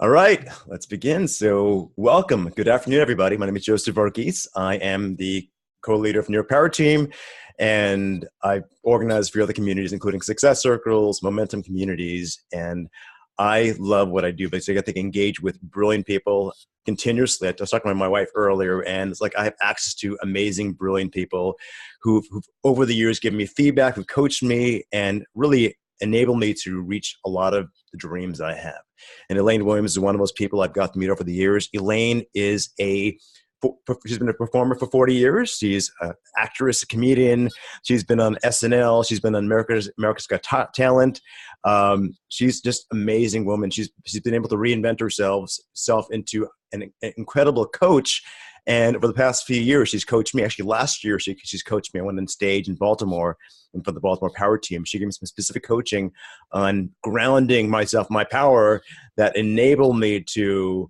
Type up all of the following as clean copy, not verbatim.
All right, let's begin. So, welcome. Good afternoon, everybody. My name is Joseph Varghese. I am the co-leader of New York Power Team, and I organize for other communities, including success circles, momentum communities, and I love what I do because I get to engage with brilliant people continuously. I was talking to my wife earlier, and it's like I have access to amazing, brilliant people who've over the years given me feedback, who've coached me, and really enable me to reach a lot of the dreams that I have. And Elaine Williams is one of those people I've got to meet over the years. Elaine is she's been a performer for 40 years. She's an actress, a comedian. She's been on SNL. She's been on America's Got Talent. She's just an amazing woman. She's been able to reinvent herself into an incredible coach. And over the past few years, she's coached me. Actually, last year, she's coached me. I went on stage in Baltimore and for the Baltimore Power Team. She gave me some specific coaching on grounding myself, my power that enabled me to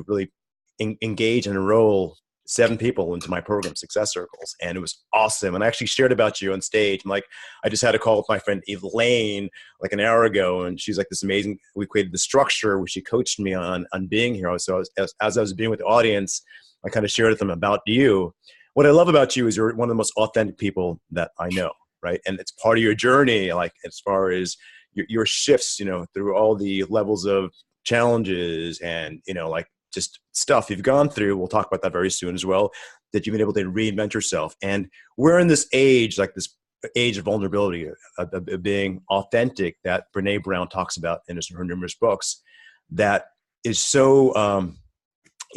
really engage and enroll 7 people into my program, Success Circles. And it was awesome. And I actually shared about you on stage. I'm like, I just had a call with my friend Elaine like an hour ago. And she's like this amazing, we created the structure where she coached me on being here. So as I was being with the audience, I kind of shared with them about you. What I love about you is you're one of the most authentic people that I know, right? And it's part of your journey, like as far as your shifts, through all the levels of challenges and, like just stuff you've gone through. We'll talk about that very soon as well, that you've been able to reinvent yourself. And we're in this age, like this age of vulnerability, of being authentic that Brene Brown talks about in her numerous books, that is so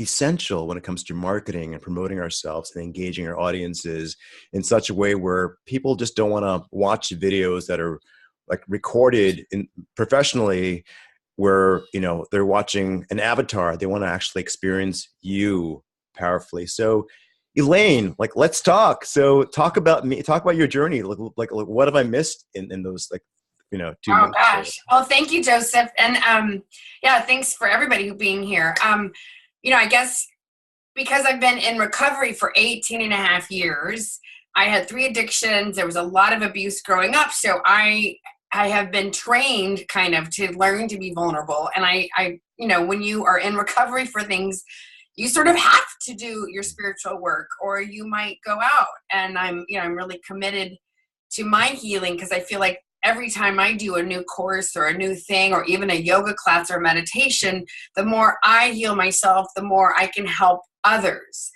essential when it comes to marketing and promoting ourselves and engaging our audiences in such a way where people just don't want to watch videos that are like recorded professionally, where they're watching an avatar. They want to actually experience you powerfully. So Elaine, like, let's talk. So talk about me, talk about your journey. Like what have I missed in those 2 Oh minutes? gosh. Well, thank you, Joseph. And yeah, thanks for everybody who being here. I guess because I've been in recovery for 18 and a half years, I had 3 addictions. There was a lot of abuse growing up. So I have been trained kind of to learn to be vulnerable. And I when you are in recovery for things, you sort of have to do your spiritual work or you might go out. And I'm really committed to my healing because I feel like every time I do a new course or a new thing or even a yoga class or meditation, the more I heal myself, the more I can help others.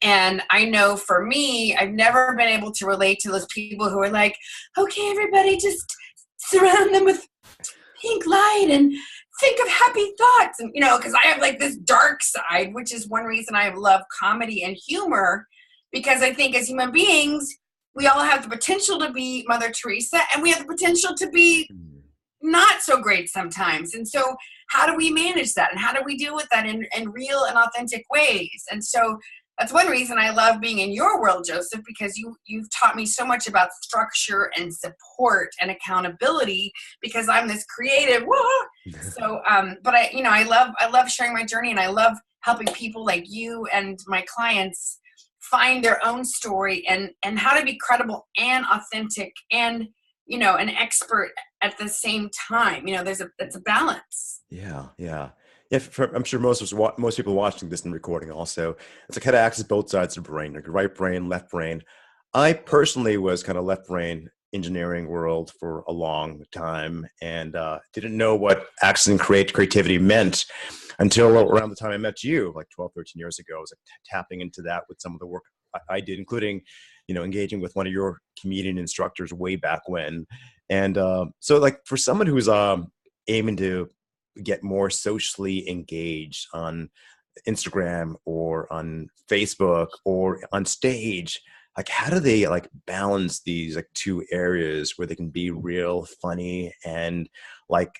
And I know for me, I've never been able to relate to those people who are like, okay, everybody just surround them with pink light and think of happy thoughts. And, because I have like this dark side, which is one reason I love comedy and humor, because I think as human beings, we all have the potential to be Mother Teresa and we have the potential to be not so great sometimes. And so how do we manage that? And how do we deal with that in real and authentic ways? And so that's one reason I love being in your world, Joseph, because you've taught me so much about structure and support and accountability because I'm this creative. So, but I love sharing my journey and I love helping people like you and my clients find their own story and how to be credible and authentic and, an expert at the same time. It's a balance. Yeah. Yeah, I'm sure most people watching this and recording also, it's like how to access both sides of the brain, like right brain, left brain. I personally was kind of left brain engineering world for a long time and didn't know what accessing creativity meant until around the time I met you, like 12, 13 years ago. I was like tapping into that with some of the work I did, including, engaging with one of your comedian instructors way back when. And so like for someone who's aiming to get more socially engaged on Instagram or on Facebook or on stage, like how do they like balance these like 2 areas where they can be real funny and like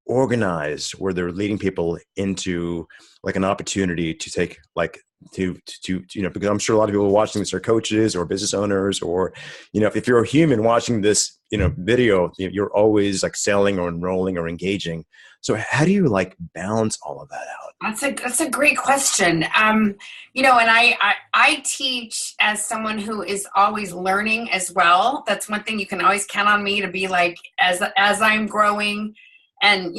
organized, where they're leading people into like an opportunity to take like to because I'm sure a lot of people watching this are coaches or business owners, or if you're a human watching this video, you're always like selling or enrolling or engaging. So how do you like balance all of that out? That's a great question. And I teach as someone who is always learning as well. That's one thing you can always count on me to be like as I'm growing And,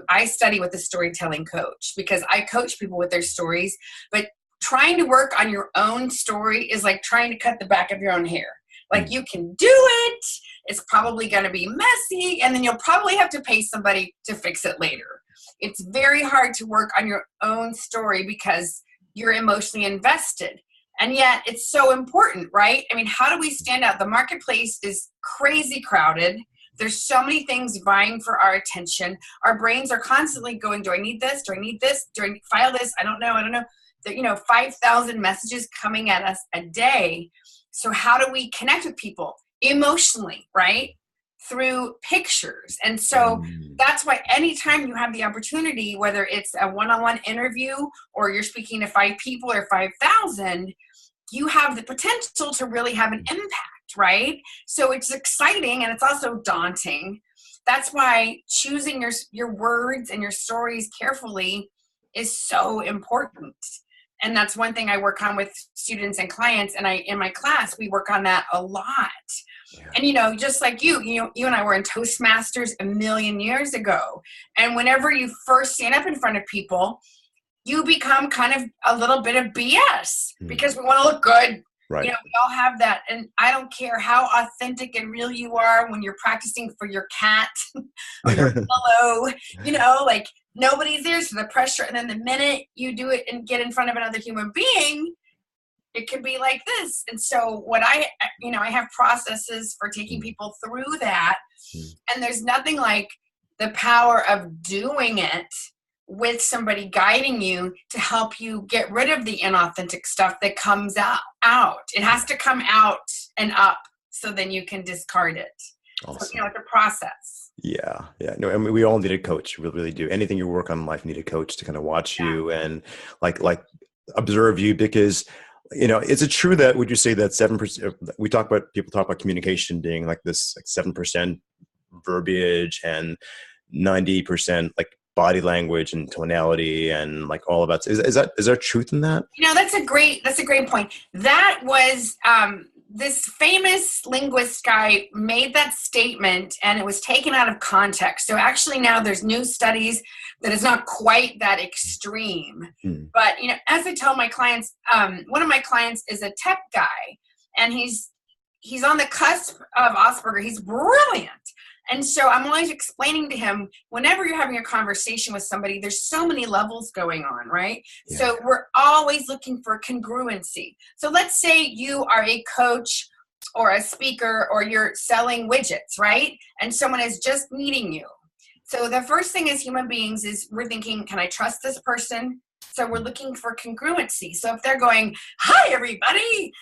I study with a storytelling coach because I coach people with their stories, but trying to work on your own story is like trying to cut the back of your own hair. Like, you can do it. It's probably going to be messy, and then you'll probably have to pay somebody to fix it later. It's very hard to work on your own story because you're emotionally invested. And yet it's so important, right? I mean, how do we stand out? The marketplace is crazy crowded. There's so many things vying for our attention. Our brains are constantly going, do I need this? Do I need this? Do I file this? I don't know. 5,000 messages coming at us a day. So how do we connect with people emotionally, right? Through pictures. And so that's why anytime you have the opportunity, whether it's a one-on-one interview or you're speaking to 5 people or 5,000, you have the potential to really have an impact, right? So it's exciting and it's also daunting. That's why choosing your words and your stories carefully is so important. And that's one thing I work on with students and clients. And in my class, we work on that a lot. Yeah. And, just like you and I were in Toastmasters a million years ago. And whenever you first stand up in front of people, you become kind of a little bit of BS because we want to look good. Right. We all have that. And I don't care how authentic and real you are when you're practicing for your cat or your pillow, like nobody's there. So the pressure. And then the minute you do it and get in front of another human being, it could be like this. And so I have processes for taking people through that. And there's nothing like the power of doing it with somebody guiding you to help you get rid of the inauthentic stuff that comes out. It has to come out and up so then you can discard it. Awesome. So, it's a process. Yeah. No, I mean, we all need a coach. We really do. Anything you work on in life, you need a coach to kind of watch you and like observe you, because is it true that, would you say that 7%, people talk about communication being like this, like 7% verbiage and 90% like body language and tonality and like all of that. Is there truth in that? That's a great point. That was, this famous linguist guy made that statement and it was taken out of context. So actually now there's new studies that is not quite that extreme. But, as I tell my clients, one of my clients is a tech guy and he's on the cusp of Asperger. He's brilliant. And so I'm always explaining to him, whenever you're having a conversation with somebody, there's so many levels going on, right? Yeah. So we're always looking for congruency. So let's say you are a coach or a speaker or you're selling widgets, right? And someone is just meeting you. So the first thing as human beings is we're thinking, can I trust this person? So we're looking for congruency. So if they're going, hi, everybody,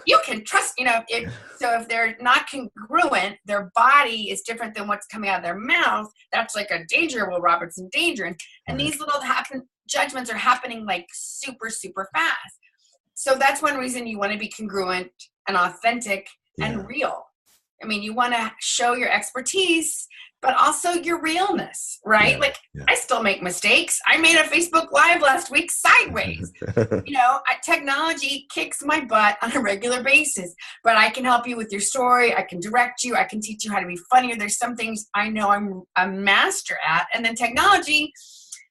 you can trust, if they're not congruent, their body is different than what's coming out of their mouth. That's like a danger, Will Robertson danger. And these little judgments are happening like super, super fast. So that's one reason you want to be congruent and authentic and real. I mean, you want to show your expertise, but also your realness, right? I still make mistakes. I made a Facebook Live last week sideways. Technology kicks my butt on a regular basis, but I can help you with your story. I can direct you. I can teach you how to be funnier. There's some things I know I'm a master at. And then technology,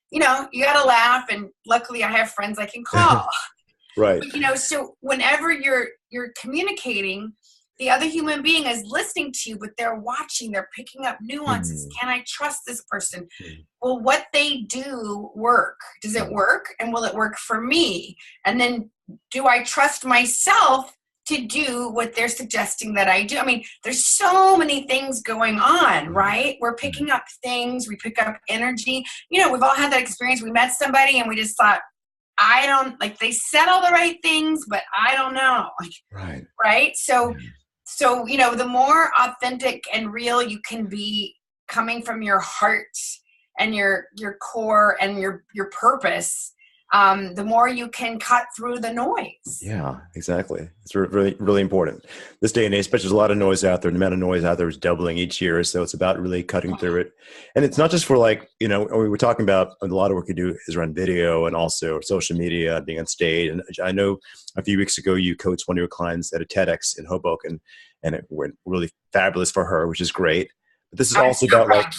you got to laugh. And luckily I have friends I can call. Right. But, so whenever you're communicating, the other human being is listening to you, but they're watching, they're picking up nuances. Can I trust this person? Will what they do work? Does it work? And will it work for me? And then do I trust myself to do what they're suggesting that I do? I mean, there's so many things going on, right? We're picking up things, we pick up energy. We've all had that experience. We met somebody and we just thought, they said all the right things, but I don't know. Right? So, the more authentic and real you can be coming from your heart and your core and your purpose, the more you can cut through the noise. Yeah, exactly. It's really, really important. This day and age, especially there's a lot of noise out there. The amount of noise out there is doubling each year. So it's about really cutting through it. And it's not just for we were talking about a lot of work you do is around video and also social media, being on stage. And I know a few weeks ago, you coached one of your clients at a TEDx in Hoboken, and it went really fabulous for her, which is great. But this is also about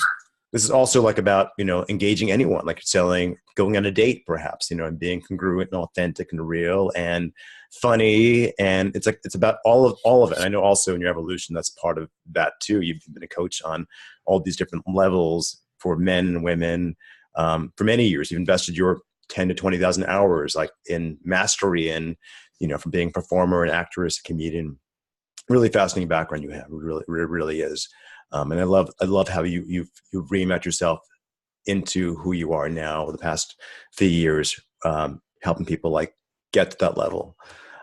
this is also like about, engaging anyone, like selling, going on a date perhaps, and being congruent and authentic and real and funny. And it's about all of it. And I know also in your evolution, that's part of that too. You've been a coach on all these different levels for men and women for many years. You've invested your 10 to 20,000 hours like in mastery and, from being a performer, an actress, a comedian. Really fascinating background you have. It really is. And I love how you've reimagined yourself into who you are now the past few years, helping people like get to that level.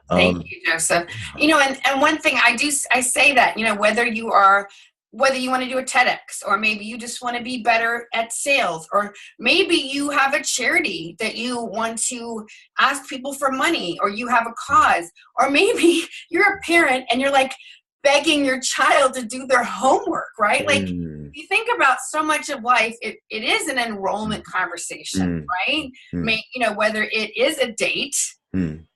Thank you, Joseph. And one thing I say that, whether you want to do a TEDx, or maybe you just want to be better at sales, or maybe you have a charity that you want to ask people for money, or you have a cause, or maybe you're a parent and you're like begging your child to do their homework, right? Like if you think about so much of life, it is an enrollment conversation, right? Whether it is a date,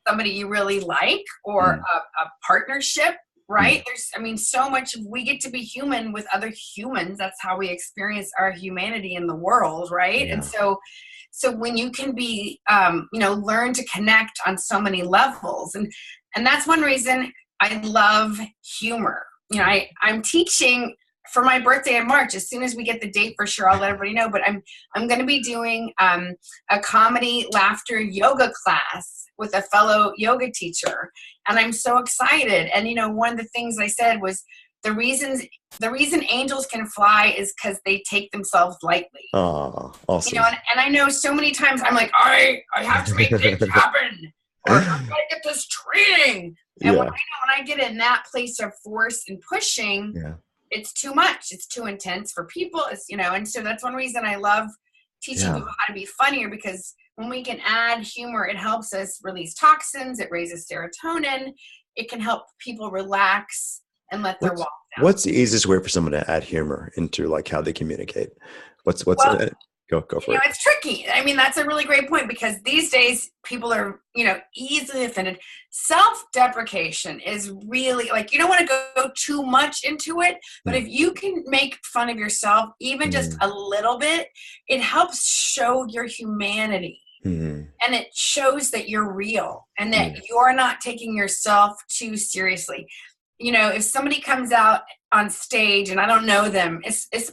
somebody you really like, or a partnership, right? There's, so much, we get to be human with other humans. That's how we experience our humanity in the world, right? Yeah. And so when you can be, learn to connect on so many levels, and that's one reason I love humor. I'm teaching for my birthday in March. As soon as we get the date for sure, I'll let everybody know, but I'm going to be doing a comedy laughter yoga class with a fellow yoga teacher. And I'm so excited. And, one of the things I said was the reason angels can fly is because they take themselves lightly. Oh, awesome. And I know so many times I'm like, I have to make things happen, or I've got to get this training. And when I get in that place of force and pushing, it's too much. It's too intense for people. It's, and so that's one reason I love teaching people how to be funnier, because when we can add humor, it helps us release toxins. It raises serotonin. It can help people relax and let their walk down. What's the easiest way for someone to add humor into like how they communicate? What's Go for it. It's tricky. That's a really great point, because these days people are, easily offended. Self-deprecation is really you don't want to go too much into it, but if you can make fun of yourself, even just a little bit, it helps show your humanity. And it shows that you're real and that you're not taking yourself too seriously. If somebody comes out on stage and I don't know them,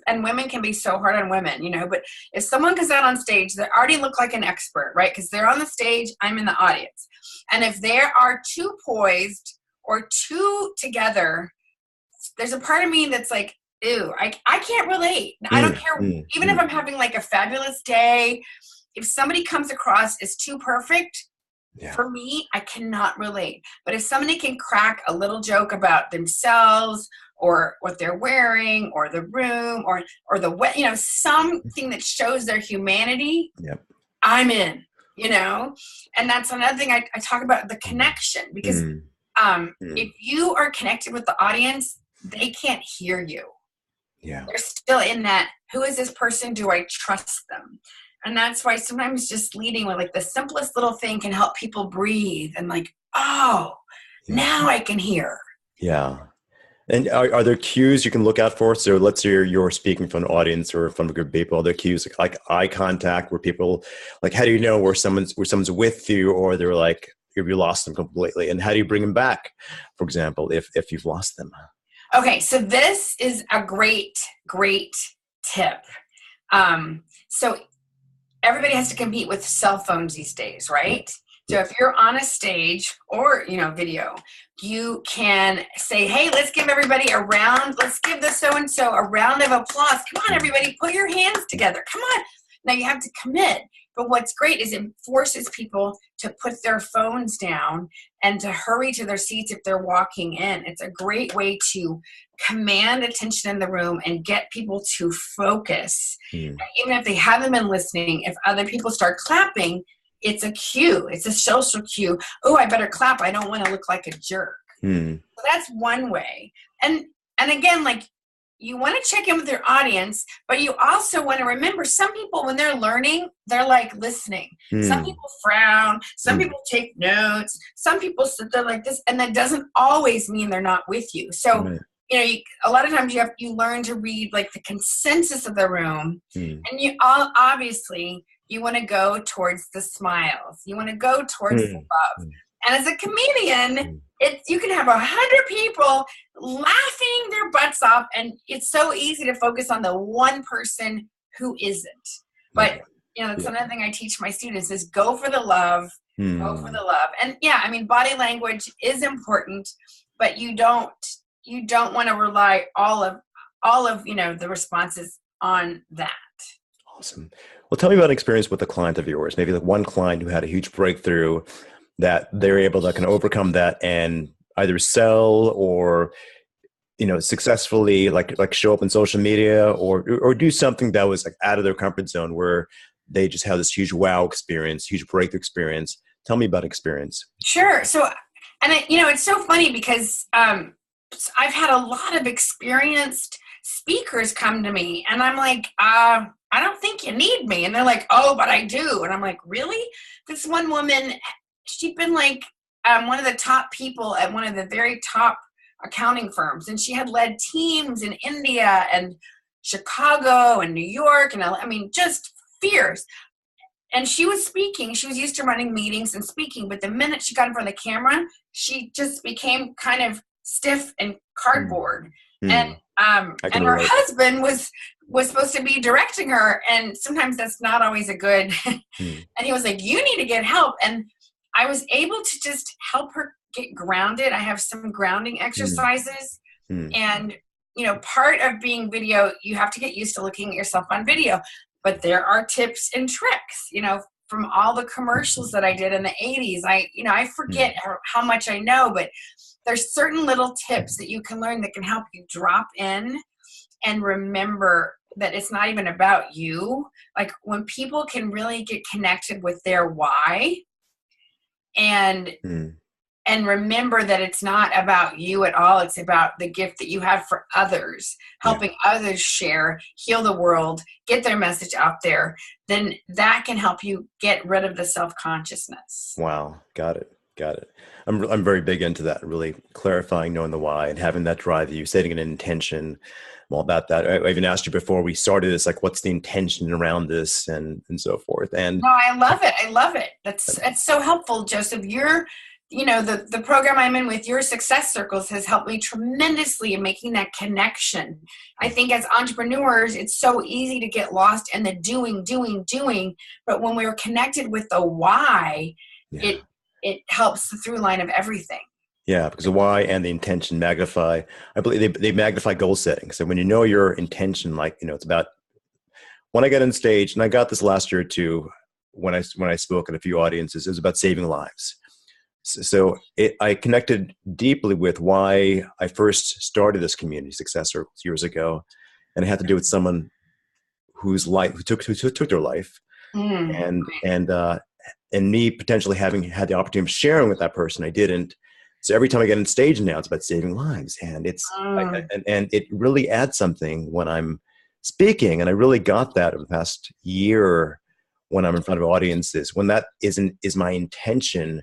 and women can be so hard on women, but if someone comes out on stage, they already look like an expert, right? Because they're on the stage, I'm in the audience. And if they are too poised or too together, there's a part of me that's like, ew, I can't relate. I don't care. Even if I'm having like a fabulous day, if somebody comes across as too perfect, for me, I cannot relate. But if somebody can crack a little joke about themselves or what they're wearing or the room or the way, something that shows their humanity, I'm in, and that's another thing I talk about, the connection, because if you are connected with the audience, they can't hear you. They're still in that, who is this person? Do I trust them? And that's why sometimes just leading with like the simplest little thing can help people breathe and now I can hear. Yeah. And are there cues you can look out for? So let's say you're speaking from an audience or from a group of people. Are there cues like eye contact, where people like, how do you know where someone's with you, or they're like, if you lost them completely? And how do you bring them back, for example, if you've lost them? Okay. So this is a great tip. So everybody has to compete with cell phones these days, right? So if you're on a stage or, video, you can say, hey, let's give everybody a round. Let's give the so-and-so a round of applause. Come on, everybody, put your hands together. Come on. Now you have to commit. But what's great is it forces people to put their phones down and to hurry to their seats if they're walking in. It's a great way to command attention in the room and get people to focus. Even if they haven't been listening, if other people start clapping, it's a cue. It's a social cue. Oh, I better clap. I don't want to look like a jerk. So that's one way. And again, you want to check in with your audience, but you also want to remember some people, when they're learning, they're listening. Some people frown. Some people take notes. Some people sit there like this, and that doesn't always mean they're not with you. So a lot of times you learn to read like the consensus of the room, Mm. and obviously you want to go towards the smiles. You want to go towards the love. Mm. And as a comedian, Mm. you can have 100 people laughing their butts off, and it's so easy to focus on the one person who isn't. But that's another thing I teach my students is go for the love. Go for the love. And body language is important, but you don't want to rely all of the responses on that. Awesome. Well, tell me about an experience with a client of yours, maybe like one client who had a huge breakthrough that they're able to kind of overcome that and either sell or, successfully like show up on social media or do something that was like out of their comfort zone where they just had this huge wow experience, huge breakthrough experience. Tell me about experience. Sure. So, and it's so funny because I've had a lot of experienced speakers come to me, and I'm like, I don't think you need me. And they're like, oh, but I do. And I'm like, really? This one woman, she'd been like one of the top people at one of the very top accounting firms, and she had led teams in India and Chicago and New York, and just fierce. And she was speaking. She was used to running meetings and speaking, but the minute she got in front of the camera, she just became kind of stiff and cardboard. And her husband was supposed to be directing her, and sometimes that's not always a good. And he was like, "You need to get help." And I was able to just help her get grounded. I have some grounding exercises, and part of being video, you have to get used to looking at yourself on video. But there are tips and tricks, from all the commercials that I did in the 80s. I forget how much I know, but there's certain little tips that you can learn that can help you drop in and remember that it's not even about you. Like when people can really get connected with their why and remember that it's not about you at all. It's about the gift that you have for others, helping others share, heal the world, get their message out there. Then that can help you get rid of the self-consciousness. Wow. Got it. I'm very big into that, really clarifying, knowing the why and having that drive you, setting an intention. I'm all about that. I even asked you before we started this, like, what's the intention around this and so forth. And no, I love it. That's so helpful, Joseph. The program I'm in with your success circles has helped me tremendously in making that connection. I think as entrepreneurs, it's so easy to get lost in the doing. But when we're connected with the why, it helps the through line of everything. Yeah, because the why and the intention magnify. I believe they magnify goal setting. So when you know your intention, like, it's about when I got on stage, and I got this last year too, when I spoke at a few audiences, it was about saving lives. So I connected deeply with why I first started this community, Success Circles, years ago, and it had to do with someone who took their life, and me potentially having had the opportunity of sharing with that person. I didn't. So every time I get on stage now, it's about saving lives, and and it really adds something when I'm speaking. And I really got that over the past year when I'm in front of audiences. When that is my intention,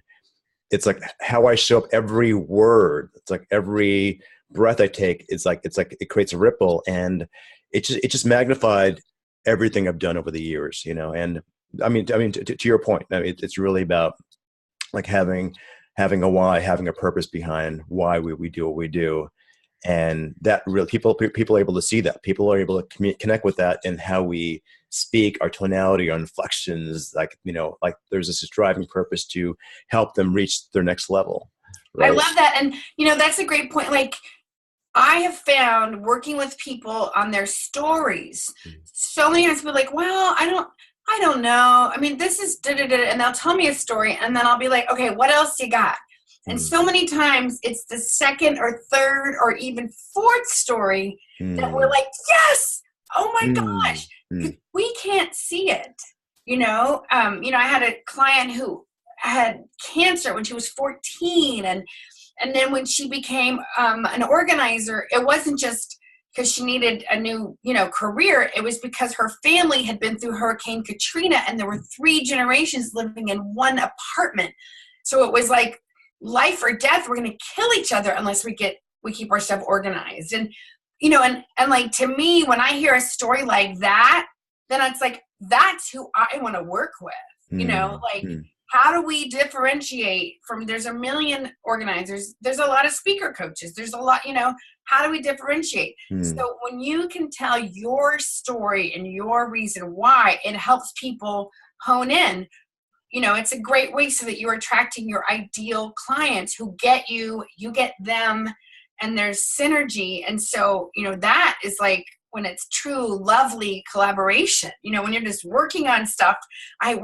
it's like how I show up every word. It's like every breath I take. It's like it creates a ripple, and it just magnified everything I've done over the years. And I mean, to your point, it's really about like having a why, having a purpose behind why we do what we do, and that really people are able to see that. People are able to connect with that in how we speak, our tonality, our inflections. Like there's this driving purpose to help them reach their next level. Right? I love that, and that's a great point. Like I have found working with people on their stories, so many times people are like, well, I don't know. I mean, this is and they'll tell me a story, and then I'll be like, okay, what else you got? And so many times it's the second or third or even fourth story that we're like, yes, oh my gosh, we can't see it. I had a client who had cancer when she was 14, and then when she became an organizer, it wasn't just because she needed a new, career. It was because her family had been through Hurricane Katrina, and there were 3 generations living in one apartment. So it was like life or death. We're going to kill each other unless we we keep our stuff organized. And, you know, and like, to me, when I hear a story like that, then it's like, that's who I want to work with, you know, like, how do we differentiate from, there's a million organizers, there's a lot of speaker coaches, there's a lot, you know, how do we differentiate? So when you can tell your story and your reason why, it helps people hone in. You know, it's a great way so that you're attracting your ideal clients who get you, you get them, and there's synergy. And so, you know, that is like when it's true, lovely collaboration. You know, when you're just working on stuff, I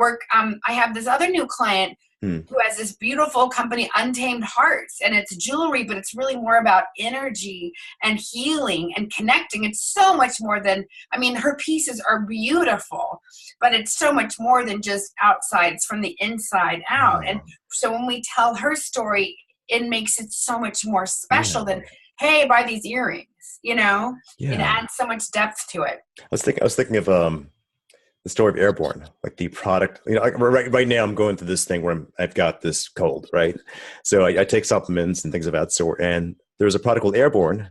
have this other new client who has this beautiful company, Untamed Hearts, and it's jewelry, but it's really more about energy and healing and connecting. It's so much more than, I mean, her pieces are beautiful, but it's so much more than just outside. It's from the inside out. And so when we tell her story, it makes it so much more special than, hey, buy these earrings, you know? It adds so much depth to it. I was thinking of the story of Airborne, like the product. You know, like right now I'm going through this thing where I've got this cold, right? So I take supplements and things of that sort. And there's a product called Airborne.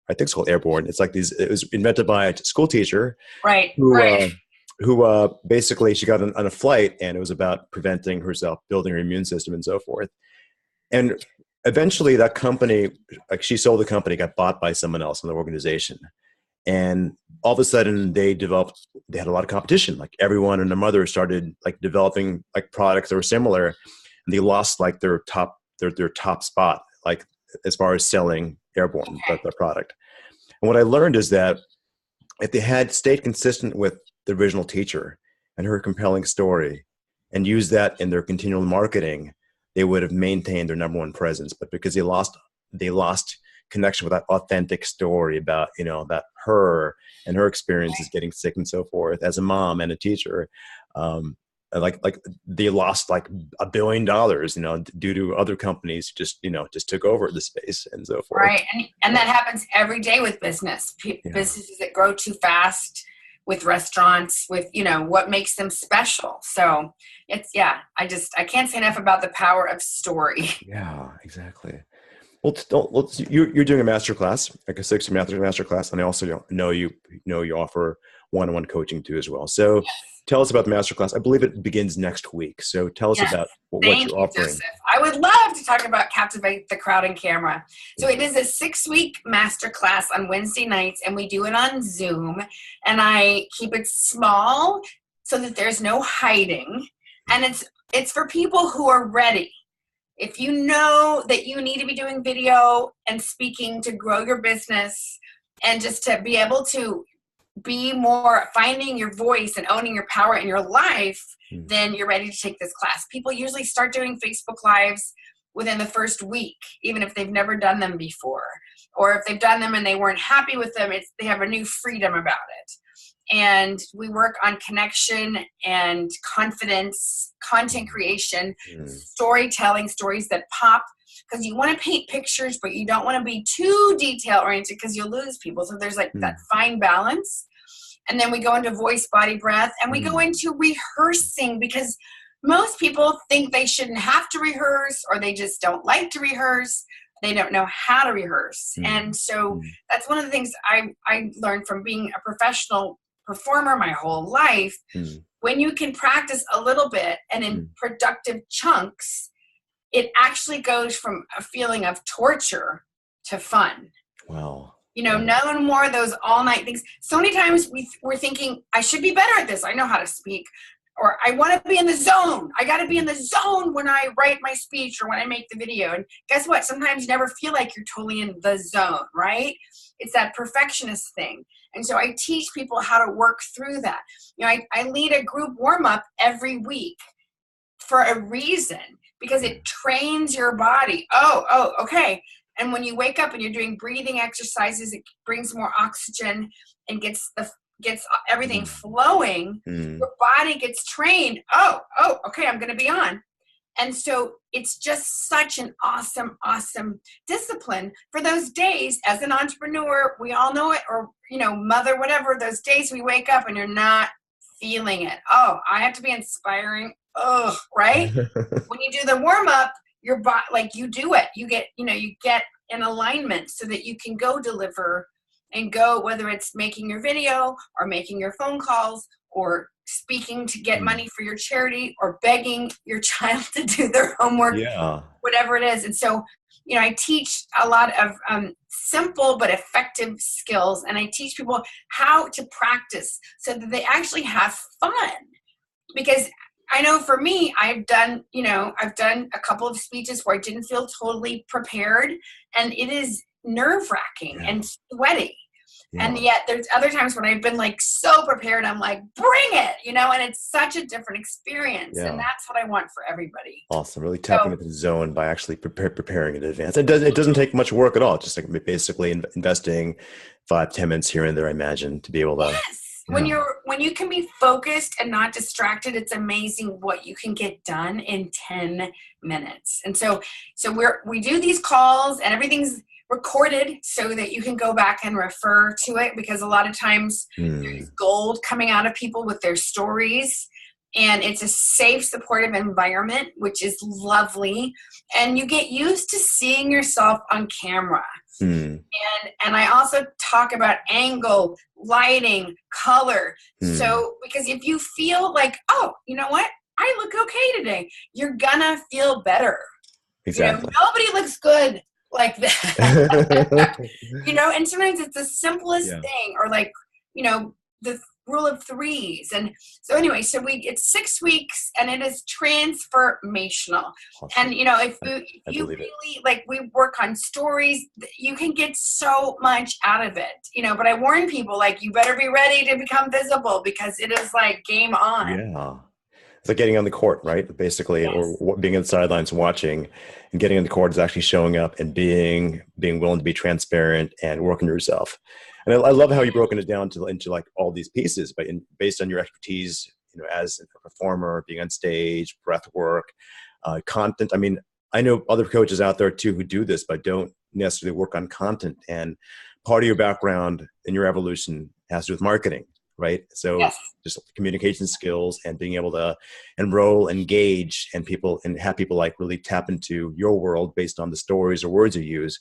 I think it's called Airborne. It's like these. It was invented by a school teacher, who basically she got on a flight, and it was about preventing herself, building her immune system, and so forth. And eventually, that company, like she sold the company, got bought by someone else in the organization. And all of a sudden they had a lot of competition. Like everyone and their mother started like developing like products that were similar, and they lost like their top spot, like as far as selling Airborne, the product. And what I learned is that if they had stayed consistent with the original teacher and her compelling story and used that in their continual marketing, they would have maintained their number one presence. But because they lost connection with that authentic story about, you know, that her and her experiences getting sick and so forth as a mom and a teacher, like they lost like $1 billion, you know, due to other companies just took over the space and so forth. Right. And that happens every day with business. Businesses that grow too fast, with restaurants, with, you know, what makes them special. So it's, I can't say enough about the power of story. Yeah, exactly. Well, you're doing a masterclass, like a 6-month masterclass, and I also know you offer one-on-one coaching too as well. So tell us about the masterclass. I believe it begins next week. So tell us about what you're offering. Joseph. I would love to talk about Captivate the Crowd and Camera. So it is a 6-week masterclass on Wednesday nights, and we do it on Zoom. And I keep it small so that there's no hiding. And it's for people who are ready. If you know that you need to be doing video and speaking to grow your business and just to be able to be more finding your voice and owning your power in your life, then you're ready to take this class. People usually start doing Facebook Lives within the first week, even if they've never done them before. Or if they've done them and they weren't happy with them, they have a new freedom about it. And we work on connection and confidence, content creation, storytelling, stories that pop, because you want to paint pictures, but you don't want to be too detail oriented because you'll lose people. So there's like that fine balance. And then we go into voice, body, breath, and we go into rehearsing, because most people think they shouldn't have to rehearse, or they just don't like to rehearse. They don't know how to rehearse. And so that's one of the things I learned from being a professional performer my whole life. When you can practice a little bit and in productive chunks, it actually goes from a feeling of torture to fun. Wow. You know, no more of those all night things. So many times we're thinking, I should be better at this. I know how to speak. Or I want to be in the zone. I got to be in the zone when I write my speech or when I make the video. And guess what? Sometimes you never feel like you're totally in the zone, right? It's that perfectionist thing. And so I teach people how to work through that. You know, I lead a group warm-up every week for a reason, because it trains your body. Oh, okay. And when you wake up and you're doing breathing exercises, it brings more oxygen and gets everything flowing. Your body gets trained. Oh, okay, I'm going to be on. And so it's just such an awesome, awesome discipline for those days as an entrepreneur. We all know it, or, you know, mother, whatever, those days we wake up and you're not feeling it. Oh, I have to be inspiring. Right? When you do the warm up, your body, like, you do it. You get in alignment so that you can go deliver and go, whether it's making your video or making your phone calls or speaking to get money for your charity or begging your child to do their homework, whatever it is. And so, you know, I teach a lot of simple but effective skills, and I teach people how to practice so that they actually have fun. Because I know for me, I've done a couple of speeches where I didn't feel totally prepared, and it is nerve-wracking and sweaty. And yet there's other times when I've been like so prepared, I'm like, bring it, you know, and it's such a different experience. And that's what I want for everybody. Awesome. Really tapping into the zone by actually preparing in advance. It doesn't take much work at all. Just like basically investing 5-10 minutes here and there, I imagine, to be able to. Yes. When you can be focused and not distracted, it's amazing what you can get done in 10 minutes. And so we do these calls and everything's recorded so that you can go back and refer to it, because a lot of times there's gold coming out of people with their stories, and it's a safe, supportive environment, which is lovely. And you get used to seeing yourself on camera. And I also talk about angle, lighting, color. So, because if you feel like, oh, you know what? I look okay today, you're gonna feel better. Exactly. You know, nobody looks good like that. You know, and sometimes it's the simplest thing, or like, you know, the rule of threes. And so anyway, so it's 6 weeks and it is transformational. Awesome. And you know, if you really like, we work on stories, you can get so much out of it, you know. But I warn people, like, you better be ready to become visible, because it is like game on. It's like getting on the court, right? Basically, or being in the sidelines watching, and getting on the court is actually showing up and being willing to be transparent and working yourself. And I love how you've broken it down into like all these pieces, but based on your expertise, you know, as a performer, being on stage, breath work, content. I mean, I know other coaches out there too who do this, but don't necessarily work on content. And part of your background and your evolution has to do with marketing. Right. So just communication skills and being able to enroll, engage, and have people like really tap into your world based on the stories or words you use.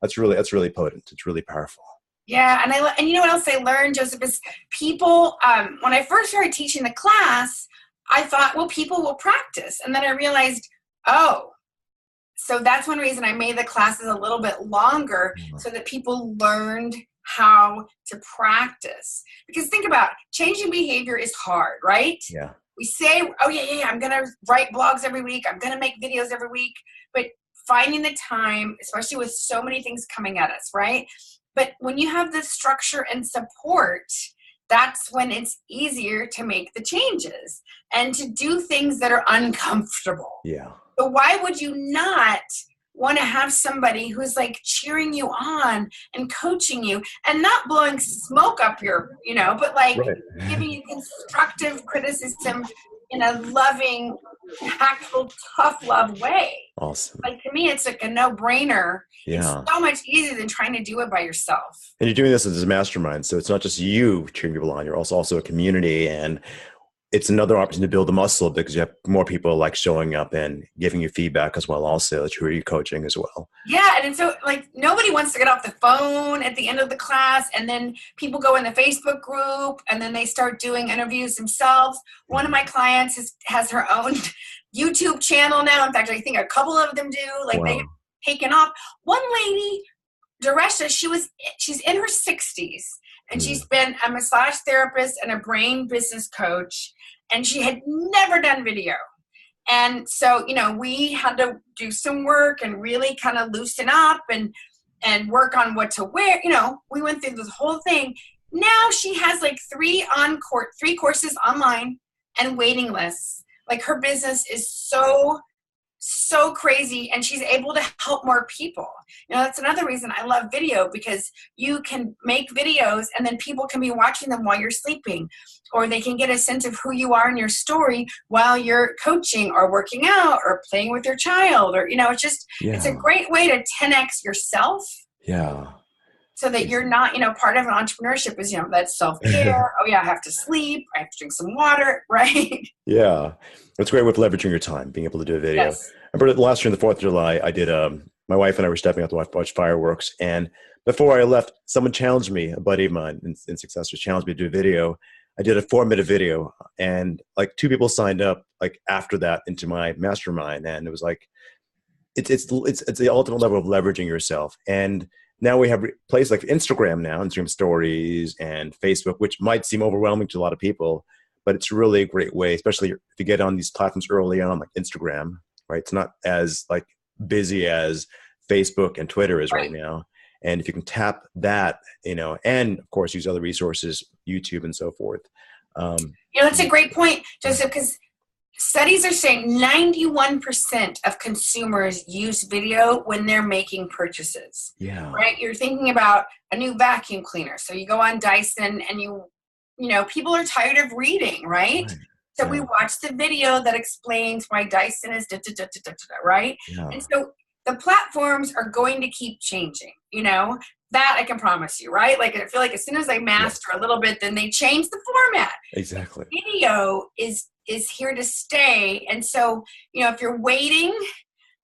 That's really potent. It's really powerful. Yeah. And you know what else I learned, Joseph, is people, when I first started teaching the class, I thought, well, people will practice. And then I realized, so that's one reason I made the classes a little bit longer, so that people learned how to practice. Because think about it, changing behavior is hard, right? Yeah. We say, I'm going to write blogs every week, I'm going to make videos every week, but finding the time, especially with so many things coming at us, right? But when you have the structure and support, that's when it's easier to make the changes and to do things that are uncomfortable. Yeah. So why would you not want to have somebody who's like cheering you on and coaching you and not blowing smoke up your, you know, but like giving you constructive criticism in a loving, tactful, tough love way. Awesome. Like, to me, it's like a no-brainer. Yeah. It's so much easier than trying to do it by yourself. And you're doing this as a mastermind. So it's not just you cheering people on, you're also a community, and it's another opportunity to build the muscle because you have more people like showing up and giving you feedback as well. Also, that you're coaching as well. Yeah. And so like nobody wants to get off the phone at the end of the class. And then people go in the Facebook group and then they start doing interviews themselves. One of my clients has her own YouTube channel now. In fact, I think a couple of them do. Like they've taken off. One lady, Daresha, she's in her 60s. And she's been a massage therapist and a brain business coach, and she had never done video. And so, you know, we had to do some work and really kind of loosen up and work on what to wear. You know, we went through this whole thing. Now she has like 3 courses online and waiting lists. Like, her business is so crazy, and she's able to help more people. You know, that's another reason I love video, because you can make videos and then people can be watching them while you're sleeping, or they can get a sense of who you are in your story while you're coaching or working out or playing with your child, or, you know, it's just, it's a great way to 10x yourself. Yeah. So that you're not, you know, part of entrepreneurship is, you know, that's self-care. I have to sleep. I have to drink some water, right? Yeah. It's great with leveraging your time, being able to do a video. Yes. I remember last year on the 4th of July, I did my wife and I were stepping out to watch fireworks. And before I left, someone challenged me, a buddy of mine in Successors challenged me to do a video. I did a 4-minute video, and like 2 people signed up like after that into my mastermind. And it was like, it's the ultimate level of leveraging yourself. And now we have places like Instagram stories and Facebook, which might seem overwhelming to a lot of people, but it's really a great way, especially if you get on these platforms early on, like Instagram, right? It's not as like busy as Facebook and Twitter is right now. And if you can tap that, and of course use other resources, YouTube and so forth. That's a great point, Joseph, because studies are saying 91% of consumers use video when they're making purchases. Yeah. Right? You're thinking about a new vacuum cleaner. So you go on Dyson and people are tired of reading, right? So we watch the video that explains why Dyson is right? Yeah. And so the platforms are going to keep changing, that I can promise you, right? Like I feel like as soon as they master a little bit, then they change the format. Exactly. Video is here to stay. And so, if you're waiting,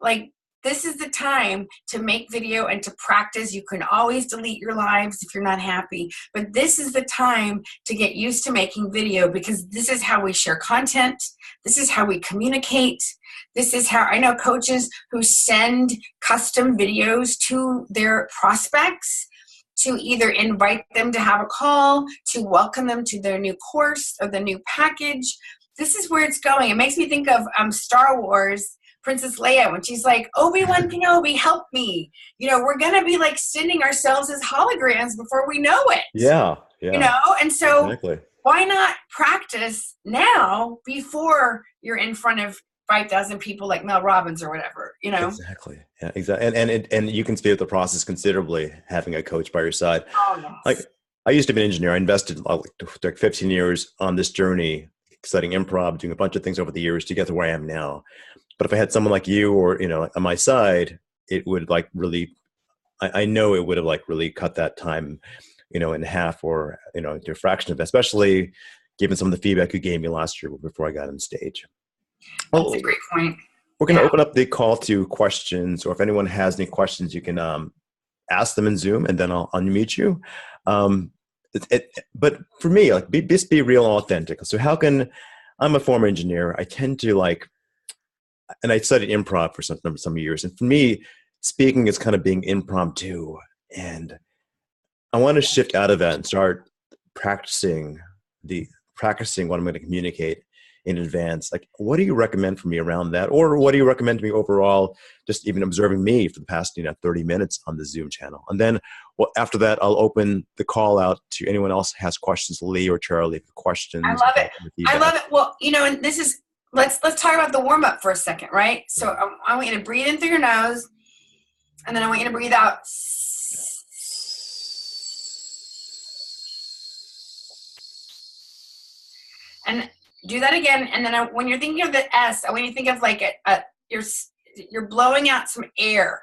like this is the time to make video and to practice. You can always delete your lives if you're not happy, but this is the time to get used to making video, because this is how we share content. This is how we communicate. This is how I know coaches who send custom videos to their prospects to either invite them to have a call, to welcome them to their new course or the new package. This is where it's going. It makes me think of Star Wars, Princess Leia, when she's like, Obi-Wan Kenobi, help me. We're going to be like sending ourselves as holograms before we know it. Yeah. And so why not practice now before you're in front of 5,000 people like Mel Robbins or whatever, Exactly. Yeah, exactly. And you can speed up the process considerably having a coach by your side. Oh, yes. Like I used to be an engineer. I invested like 15 years on this journey, studying improv, doing a bunch of things over the years to get to where I am now. But if I had someone like you or, on my side, it would like really, I know it would have like really cut that time, in half or, to a fraction of it, especially given some of the feedback you gave me last year before I got on stage. That's a great point. We're going to open up the call to questions, or if anyone has any questions, you can ask them in Zoom, and then I'll unmute you. But for me, like, just be real and authentic. So how can, I'm a former engineer. I tend to and I studied improv for some years. And for me, speaking is kind of being impromptu. And I want to shift out of that and start practicing what I'm going to communicate in advance. Like, what do you recommend for me around that? Or what do you recommend to me overall, just even observing me for the past, 30 minutes on the Zoom channel? And then after that, I'll open the call out to anyone else who has questions, Lee or Charlie, questions. I love it. I love it. Well, and this is, let's talk about the warm up for a second, right? So I want you to breathe in through your nose, and then I want you to breathe out. And do that again. And then when you're thinking of the S, I want you to think of like you're blowing out some air.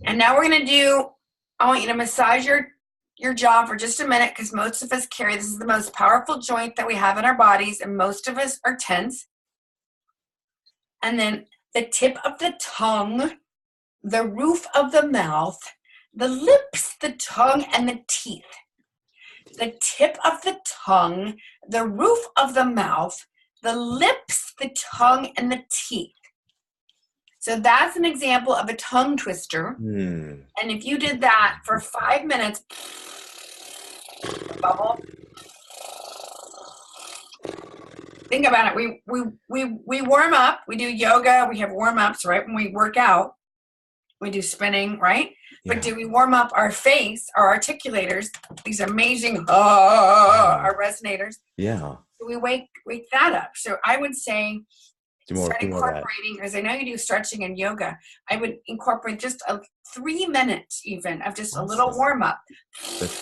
And now we're going to I want you to massage your jaw for just a minute, because most of us this is the most powerful joint that we have in our bodies, and most of us are tense. And then the tip of the tongue, the roof of the mouth, the lips, the tongue, and the teeth. The tip of the tongue, the roof of the mouth, the lips, the tongue, and the teeth. So that's an example of a tongue twister. And if you did that for 5 minutes, bubble. Think about it. We warm up. We do yoga. We have warm ups, right? When we work out, we do spinning, right? Yeah. But do we warm up our face, our articulators, these amazing, our resonators? Yeah. So we wake that up. So I would say, start incorporating, because I know you do stretching and yoga. I would incorporate just 3 minutes even of just a little warm up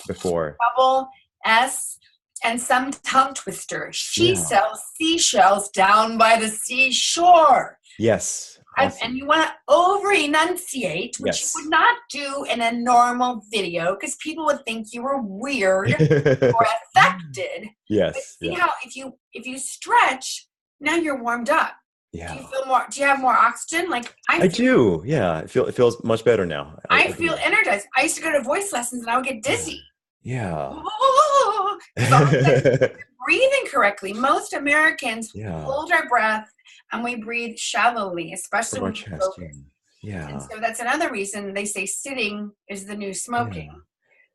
before bubble, S, and some tongue twister. She sells seashells down by the seashore. Yes. Awesome. And you want to over enunciate, which Yes. you would not do in a normal video because people would think you were weird or affected. But Yes. see Yeah. how if you stretch, now you're warmed up. Yeah. Do you feel more? Do you have more oxygen? Like I do. Yeah. It feels much better now. I feel energized. I used to go to voice lessons and I would get dizzy. Yeah. Because all of that breathing correctly. Most Americans Yeah. hold our breath and we breathe shallowly, especially From our when we chest. focus. Yeah. And so that's another reason they say sitting is the new smoking. Yeah.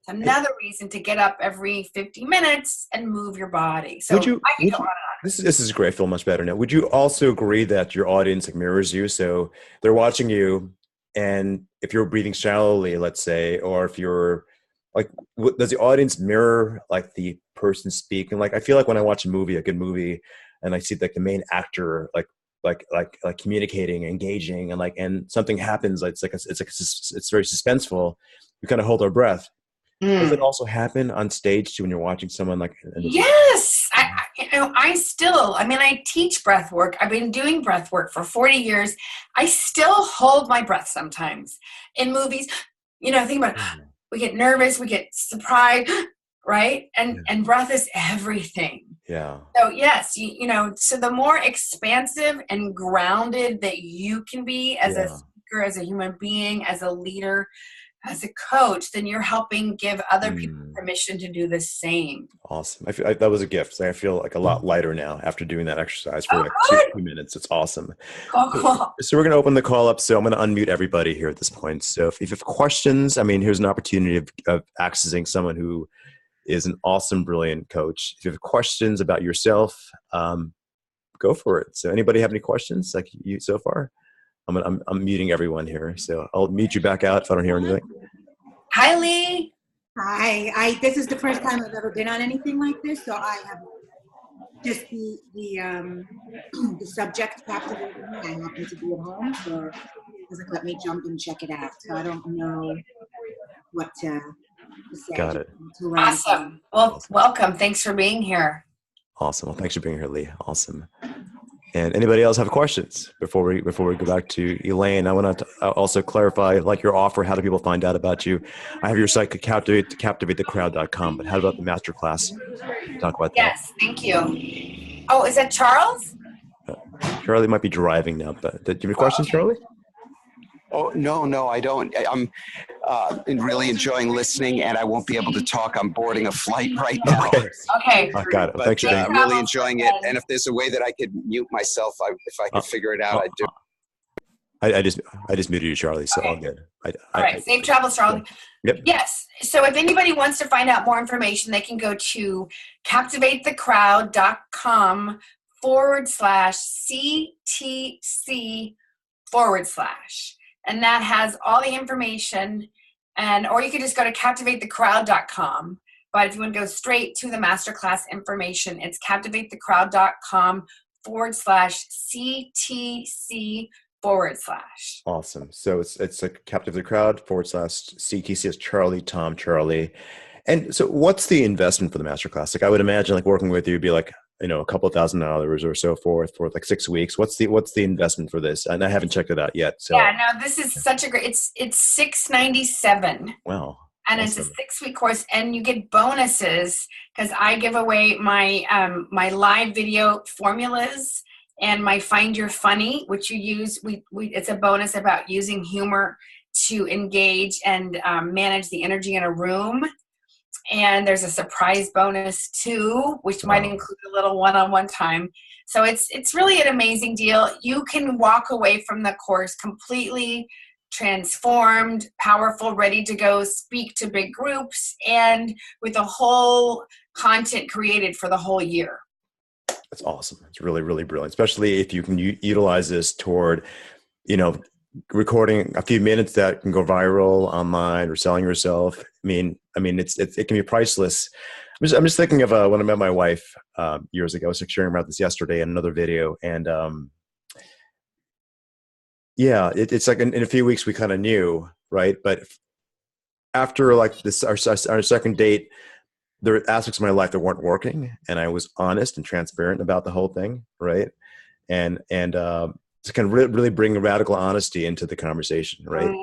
It's another reason to get up every 50 minutes and move your body. So Would you? I can go on and on. This is great. I feel much better now. Would you also agree that your audience like mirrors you? So they're watching you, and if you're breathing shallowly, let's say, or if you're like, does the audience mirror like the person speaking? Like, I feel like when I watch a movie, a good movie, and I see like the main actor like communicating, engaging, and something happens. It's very suspenseful. We kind of hold our breath. Does it also happen on stage too when you're watching someone like? Yes. I teach breath work. I've been doing breath work for 40 years. I still hold my breath sometimes in movies. Think about it. We get nervous, we get surprised, right? And breath is everything. Yeah. So yes, so the more expansive and grounded that you can be as a speaker, as a human being, as a leader, as a coach, then you're helping give other people permission to do the same. Awesome. That was a gift. I feel like a lot lighter now after doing that exercise for like 2 minutes. It's awesome. Cool. So we're going to open the call up. So I'm going to unmute everybody here at this point. So if you have questions, here's an opportunity of accessing someone who is an awesome, brilliant coach. If you have questions about yourself, go for it. So anybody have any questions like you so far? I'm muting everyone here. So I'll mute you back out if I don't hear anything. Hi, Lee. Hi. This is the first time I've ever been on anything like this, so I have just the subject captivated me. I happen to be at home, so it doesn't let me jump and check it out. So I don't know what to say. Got it. Awesome. Well, welcome. Thanks for being here. Awesome. Well, thanks for being here, Lee. Awesome. And anybody else have questions before we go back to Elaine? I want to also clarify, like your offer. How do people find out about you? I have your site, captivatethecrowd.com. But how about the masterclass? Talk about that. Yes, thank you. Oh, is that Charles? Charlie might be driving now. But do you have questions, Charlie? Oh, no, I don't. I'm really enjoying listening, and I won't be able to talk. I'm boarding a flight right now. Okay. I got it. But Thanks for being I'm here. really enjoying it. And if there's a way that I could mute myself, if I could figure it out, I'd do. I just muted you, Charlie, so all good. All right. Safe travels, Charlie. Yep. Yes. So if anybody wants to find out more information, they can go to captivatethecrowd.com/CTC/. And that has all the information, or you could just go to captivatethecrowd.com. But if you want to go straight to the masterclass information, it's captivatethecrowd.com/CTC/. Awesome. So it's like Captivate the Crowd /CTC is Charlie, Tom, Charlie. And so what's the investment for the masterclass? Like I would imagine like working with you would be like, a couple $1,000 or so forth for like 6 weeks. What's the investment for this? And I haven't checked it out yet. So yeah, no, this is such a great, it's $697. Wow. And awesome. It's a 6-week course, and you get bonuses because I give away my my live video formulas and my Find Your Funny, which you use. It's a bonus about using humor to engage and manage the energy in a room. And there's a surprise bonus too, which might include a little one-on-one time. So it's really an amazing deal. You can walk away from the course completely transformed, powerful, ready to go speak to big groups, and with a whole content created for the whole year. That's awesome. It's really, really brilliant, especially if you can utilize this toward, recording a few minutes that can go viral online or selling yourself. It can be priceless. I'm just thinking of when I met my wife years ago. I was sharing about this yesterday in another video, and it's like in a few weeks we kind of knew, right? But after like this, our second date, there were aspects of my life that weren't working, and I was honest and transparent about the whole thing, right? And to kind of really bring radical honesty into the conversation, right?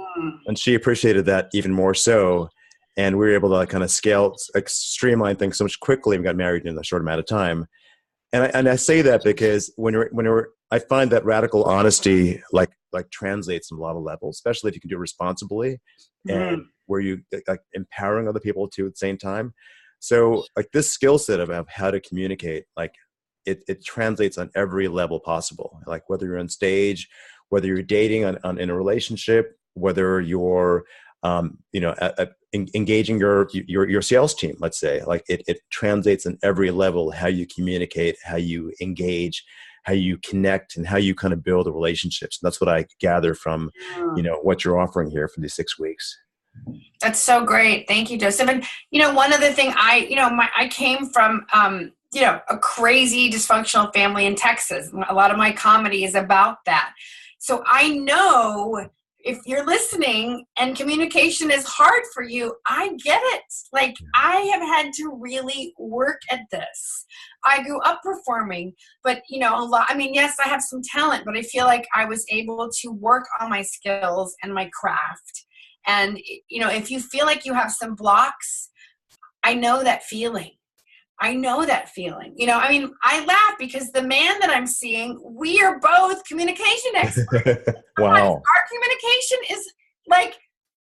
And she appreciated that even more so. And we were able to like kind of scale, like streamline things so much quickly. We got married in a short amount of time. And I say that because I find that radical honesty like translates on a lot of levels, especially if you can do it responsibly and where you like empowering other people too at the same time. So like this skill set of how to communicate, like it translates on every level possible. Like whether you're on stage, whether you're dating in a relationship, whether you're engaging your sales team, let's say, like it translates on every level, how you communicate, how you engage, how you connect, and how you kind of build the relationships. And that's what I gather from, what you're offering here for these 6 weeks. That's so great. Thank you, Joseph. And, one other thing I came from, a crazy dysfunctional family in Texas. A lot of my comedy is about that. So I know if you're listening and communication is hard for you, I get it. Like I have had to really work at this. I grew up performing, but yes, I have some talent, but I feel like I was able to work on my skills and my craft. And, if you feel like you have some blocks, I know that feeling. I laugh because the man that I'm seeing, we are both communication experts. Wow. Our communication is like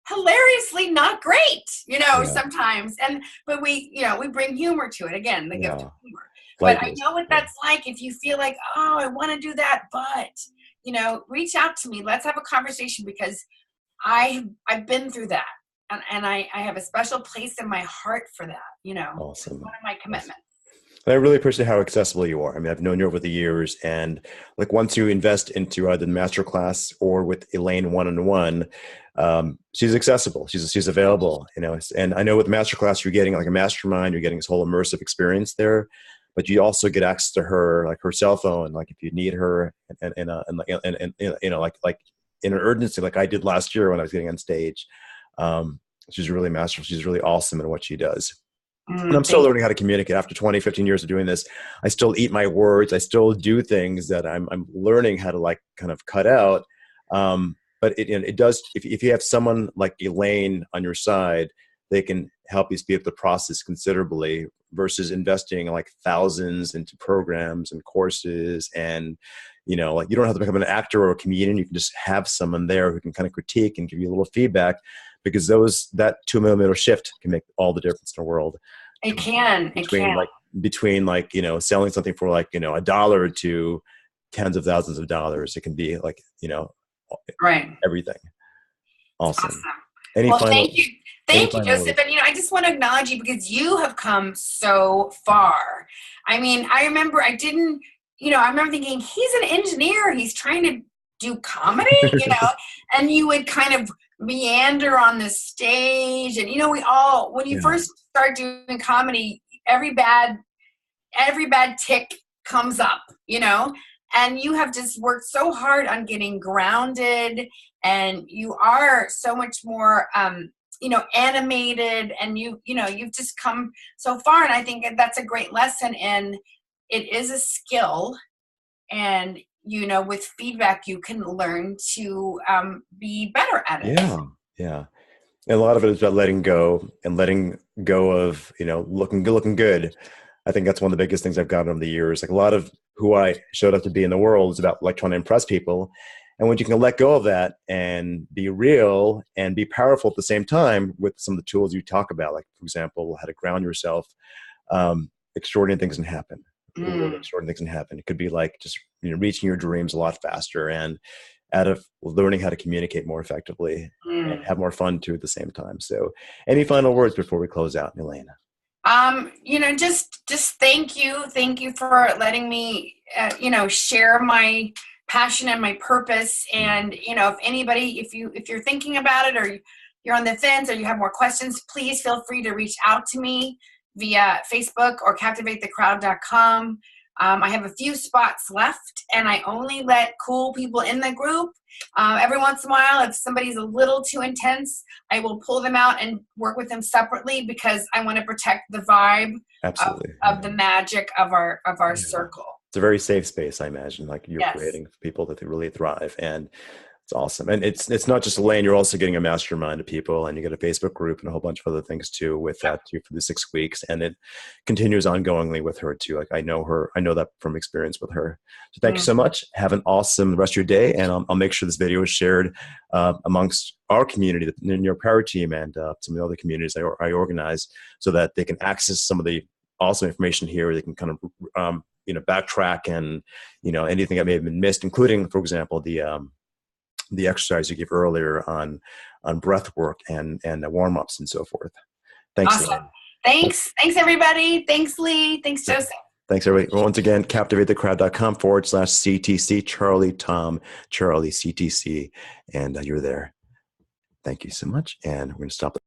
hilariously not great, sometimes. But we bring humor to it. Again, the gift of humor. But I know what that's like if you feel like, oh, I want to do that, but, reach out to me. Let's have a conversation because I've been through that. And I have a special place in my heart for that, Awesome. It's one of my commitments. I really appreciate how accessible you are. I mean, I've known you over the years, and like once you invest into either the Masterclass or with Elaine one-on-one, she's accessible. She's available, and I know with Masterclass, you're getting like a mastermind, you're getting this whole immersive experience there, but you also get access to her, like her cell phone, like if you need her and like in an urgency, like I did last year when I was getting on stage. She's really masterful. She's really awesome in what she does. And I'm still learning how to communicate after 20, 15 years of doing this. I still eat my words. I still do things that I'm learning how to like kind of cut out. But it does, if you have someone like Elaine on your side, they can help you speed up the process considerably versus investing like thousands into programs and courses. And, like you don't have to become an actor or a comedian. You can just have someone there who can kind of critique and give you a little feedback, because that 2 millimeter shift can make all the difference in the world. It can. Between selling something for like, $1 to tens of thousands of dollars. It can be like, right. Everything. Awesome. Thank you. Thank you, Joseph. And, I just want to acknowledge you because you have come so far. I mean, I remember thinking he's an engineer. He's trying to do comedy, and you would kind of meander on the stage. And, when you first start doing comedy, every bad tick comes up, and you have just worked so hard on getting grounded, and you are so much more, animated, and you've just come so far. And I think that's a great lesson. And it is a skill, and with feedback, you can learn to be better at it. Yeah. And a lot of it is about letting go of, looking good. I think that's one of the biggest things I've gotten over the years. Like a lot of who I showed up to be in the world is about like trying to impress people. And when you can let go of that and be real and be powerful at the same time with some of the tools you talk about, like for example, how to ground yourself, extraordinary things can happen. Extraordinary things can happen. It could be like just reaching your dreams a lot faster, and out of learning how to communicate more effectively and have more fun too at the same time. So any final words before we close out, Elaine? Just thank you. Thank you for letting me, share my passion and my purpose. And, if anybody, if you're thinking about it, or you're on the fence, or you have more questions, please feel free to reach out to me via Facebook or captivatethecrowd.com. I have a few spots left, and I only let cool people in the group. Every once in a while, if somebody's a little too intense, I will pull them out and work with them separately, because I want to protect the vibe of the magic of our circle. It's a very safe space, I imagine, like you're Yes. creating for people that they really thrive. And it's awesome. And it's not just Elaine, you're also getting a mastermind of people, and you get a Facebook group and a whole bunch of other things too with that too for the 6 weeks. And it continues ongoingly with her too. Like I know that from experience with her. So thank you so much. Have an awesome rest of your day. And I'll make sure this video is shared amongst our community, the Your Power team, and some of the other communities I organize, so that they can access some of the awesome information here. They can kind of, backtrack and, anything that may have been missed, including, for example, the exercise you gave earlier on breathwork and warm-ups and so forth. Thanks. Awesome. Thanks everybody. Thanks, Lee. Thanks, Joseph. Thanks, everybody. Once again, captivatethecrowd.com/CTC, Charlie, Tom, Charlie, CTC, and you're there. Thank you so much. And we're going to stop.